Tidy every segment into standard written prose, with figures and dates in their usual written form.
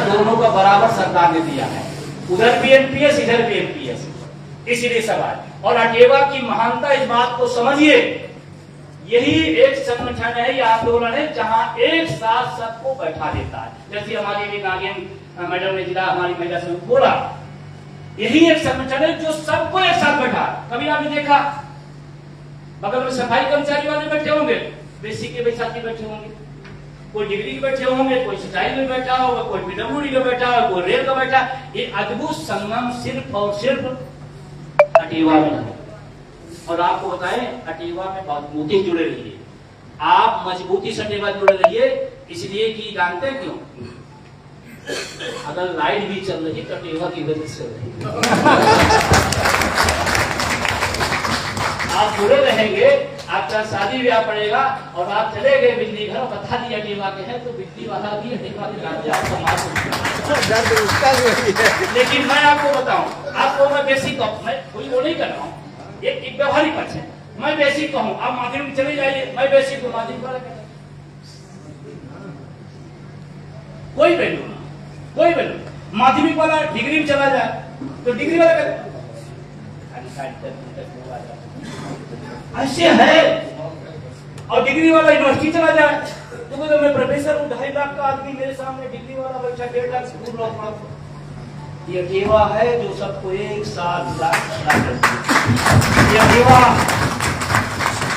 दोनों का बराबर सरकार ने दिया है, उधर भी एमपीएस इधर भी एमपीएस, इसीलिए सवाल। और अटेवा की महानता इस बात को समझिए, यही एक संगठन है, यह आंदोलन है जहां एक साथ सबको बैठा देता है। जैसे हमारी भी नागिन मैडम ने जिला हमारी महिला से बोला, यही एक संगठन है जो सबको एक साथ बैठा। कभी आपने देखा बगल में सफाई कर्मचारी वाले बैठे होंगे, बेसिक के साथी बैठे होंगे, कोई डिग्री के बैठे होंगे, कोई सिंचाई में बैठा होगा, कोई पीडब्ल्यूडी का बैठा होगा, कोई रेल का बैठा। ये अद्भुत संगम सिर्फ और सिर्फ अटेवा में है। और आपको बताएं, अटेवा में मजबूती जुड़े रहिए, आप मजबूती से अटेवा जुड़े रहिए, इसलिए कि जानते हैं क्यों? अगर लाइट भी चल रही तो अटेवा की वजह से चल रही। आप जुड़े रहेंगे, आपका शादी ब्याह पड़ेगा और आप चले गए बिजली घर, बता दिया अटेवा के हैं तो बिजली वाला भी अटेवा के लेकिन मैं आपको बताऊं, आपको मैं बेसिक कहूं, मैं कोई वो नहीं कर रहा हूं, एक व्यवहारिक पक्ष है, मैं बेसिक कहूं, आप माध्यमिक चले जाइए, मैं बेसिक को माध्यमिक वाला कहता, कोई वैल्यू ना, कोई वैल्यू। माध्यमिक वाला डिग्री में चला जाए तो डिग्री वाला कहता ऐसे है, और डिग्री वाला यूनिवर्सिटी चला जाए तो बोले मैं प्रोफेसर हूँ, 2.5 लाख का आदमी मेरे सामने, डिग्री वाला बच्चा 1.5 लाख स्कूल पढ़ा। ये अटेवा है जो सबको एक साथ ये अटेवा,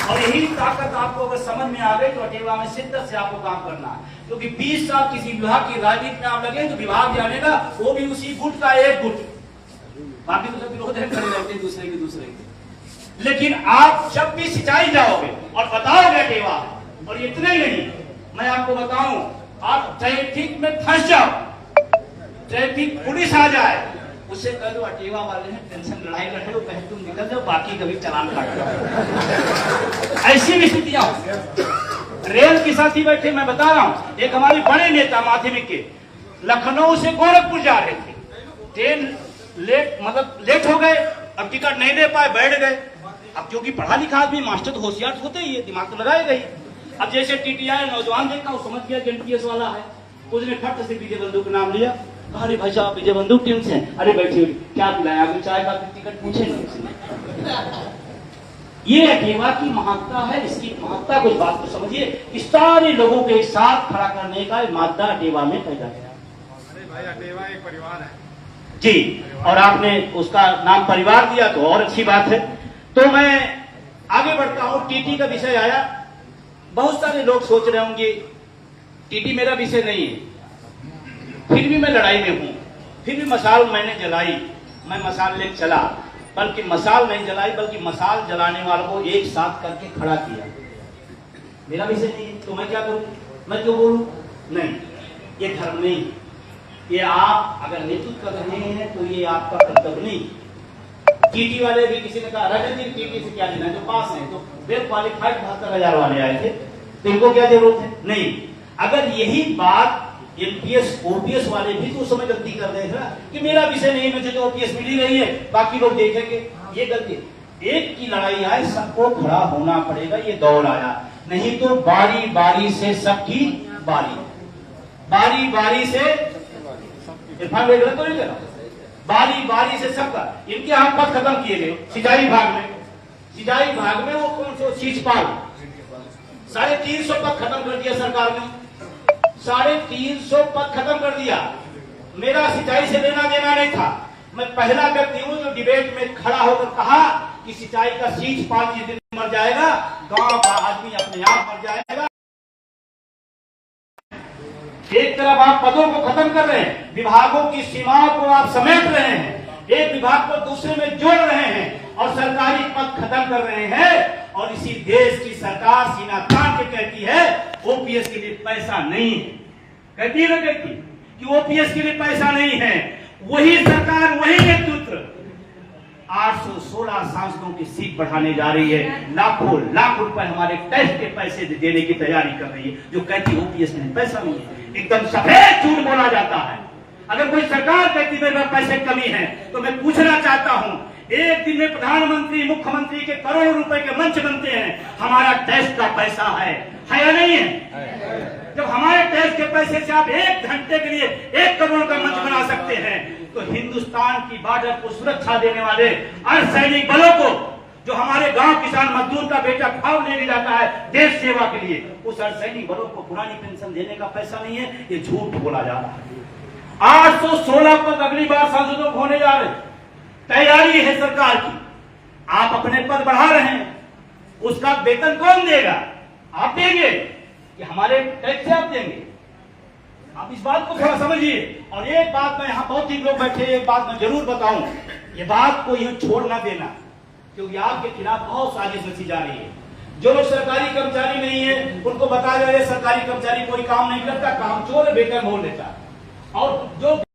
और यही ताकत आपको अगर समझ में आ गई तो अटेवा में शिद्दत से आपको काम करना है। क्योंकि 20 साल किसी विभाग की राजनीति में आप लगे तो विभाग जानेगा, वो भी उसी गुट का एक गुट, बाकी तो सब विरोध है, खड़े रहते दूसरे के। लेकिन आप जब भी सिंचाई जाओगे और बताओगे अटेवा, और इतने ही नहीं, मैं आपको बताऊं, आप ट्रैफिक में फंस जाओ, ट्रैफिक पुलिस आ जाए, उससे कह दो अटेवा वाले हैं, टेंशन लड़ाई लड़े हो, पहले तुम निकल जाओ, बाकी कभी चालान काट दो। ऐसी भी स्थितियां रेल के साथ ही बैठे, मैं बता रहा हूं, एक हमारे बड़े नेता माध्यमिक के लखनऊ से गोरखपुर जा रहे थे, ट्रेन लेट हो गए, अब टिकट नहीं दे पाए, बैठ गए। अब क्योंकि पढ़ा लिखा आदमी, मास्टर तो होशियार होते ही है, दिमाग तो लगाएगा ही। अब जैसे टीटीआई नौजवान देखा, वो समझ गया कि एनपीएस वाला है, उसने फट से विजय बंधु का नाम लिया, अरे भाई साहब विजय बंधु टीम से, अरे बैठिए, क्या पिलाया आपने, चाय का टिकट पूछे नहीं। ये अटेवा की महत्ता है, इसकी महत्ता कुछ बात को समझिए, इस सारे लोगों के साथ खड़ा करने का मादा अटेवा में पैदा किया। अरे भाई अटेवा एक परिवार है जी, और आपने उसका नाम परिवार दिया तो और अच्छी बात है। तो मैं आगे बढ़ता हूं, टीटी का विषय आया, बहुत सारे लोग सोच रहे होंगे टीटी मेरा विषय नहीं है, फिर भी मैं लड़ाई में हूं, फिर भी मसाल मैंने जलाई, मैं मसाल ले चला, बल्कि मसाल नहीं जलाई, बल्कि मसाल जलाने वालों को एक साथ करके खड़ा किया। मेरा विषय नहीं है तो मैं क्या करूं, मैं क्यों बोलूं? नहीं, ये धर्म नहीं, ये आप अगर नेतृत्व कर रहे हैं तो ये आपका कर्तव्य नहीं। टीटी वाले भी किसी ने कहा राजनीतिक टीटी से क्या लेना, जो पास है तो वेल क्वालिफाइड 72,000 वाले आए थे, तो इनको क्या जरूरत है? नहीं। अगर यही बात एमपीएस ओपीएस वाले भी तो उस समय गलती कर रहे थे कि मेरा विषय नहीं, मुझे तो ओपीएस मिल ही रही है, बाकी लोग देखेंगे, ये गलती। एक की लड़ाई आए, सबको खड़ा होना पड़ेगा, ये दौड़ आया, नहीं तो बारी बारी से सबकी बारी, बारी बारी से इरफान भाई गलत तो नहीं करा, बारी बारी से सबका। इनके यहाँ पद खत्म किए गए सिंचाई विभाग में, सिंचाई विभाग में वो कौन सा सीचपाल 350 पद खत्म कर दिया सरकार ने, 350 पद खत्म कर दिया। मेरा सिंचाई से लेना देना नहीं था, मैं पहला व्यक्ति हूं जो डिबेट में खड़ा होकर कहा कि सिंचाई का सीचपाल जिस दिन मर जाएगा, गांव का आदमी अपने आप मर जाएगा। एक तरफ आप पदों को खत्म कर रहे हैं, विभागों की सीमाओं को आप समेट रहे हैं, एक विभाग को दूसरे में जोड़ रहे हैं और सरकारी पद खत्म कर रहे हैं, और इसी देश की सरकार सीना तान के कहती है ओपीएस के लिए पैसा नहीं है। कहती है ना, कहती कि ओपीएस के लिए पैसा नहीं है। वही सरकार, वही नेतृत्व 816 सांसदों की सीट बढ़ाने जा रही है, लाखों लाख रुपए हमारे टैक्स के पैसे देने की तैयारी कर रही है, जो कहती ओपीएस में पैसा नहीं है। एकदम सफेद झूठ बोला जाता है। अगर कोई सरकार कहती मेरे पास पैसे कमी है तो मैं पूछना चाहता हूं, एक दिन में प्रधानमंत्री मुख्यमंत्री के करोड़ों रुपए के मंच बनते हैं, हमारा टैक्स का पैसा है या नहीं है? जब हमारे टैक्स के पैसे से आप 1 घंटे के लिए 1 करोड़ का मंच बना सकते हैं, तो हिंदुस्तान की बॉर्डर को सुरक्षा देने वाले अर्धसैनिक बलों को, जो हमारे गांव किसान मजदूर का बेटा खाव लेके जाता है देश सेवा के लिए, उस अर्धसैनिक बलों को पुरानी पेंशन देने का पैसा नहीं है, ये झूठ बोला जा रहा है। 816 पद अगली बार सांसदों को होने जा रहे, तैयारी है सरकार की, आप अपने पद बढ़ा रहे हैं, उसका वेतन कौन देगा? आप देंगे कि हमारे टैक्स से आप देंगे? आप इस बात को थोड़ा समझिए। और एक बात मैं, यहाँ बहुत ही लोग बैठे, एक बात मैं जरूर बताऊं, ये बात को यूं छोड़ ना देना, क्योंकि आपके खिलाफ बहुत साजिश रची जा रही है। जो लोग सरकारी कर्मचारी नहीं है उनको बता रहे सरकारी कर्मचारी कोई काम नहीं करता, काम चोर है, वेतन मोल लेता। और जो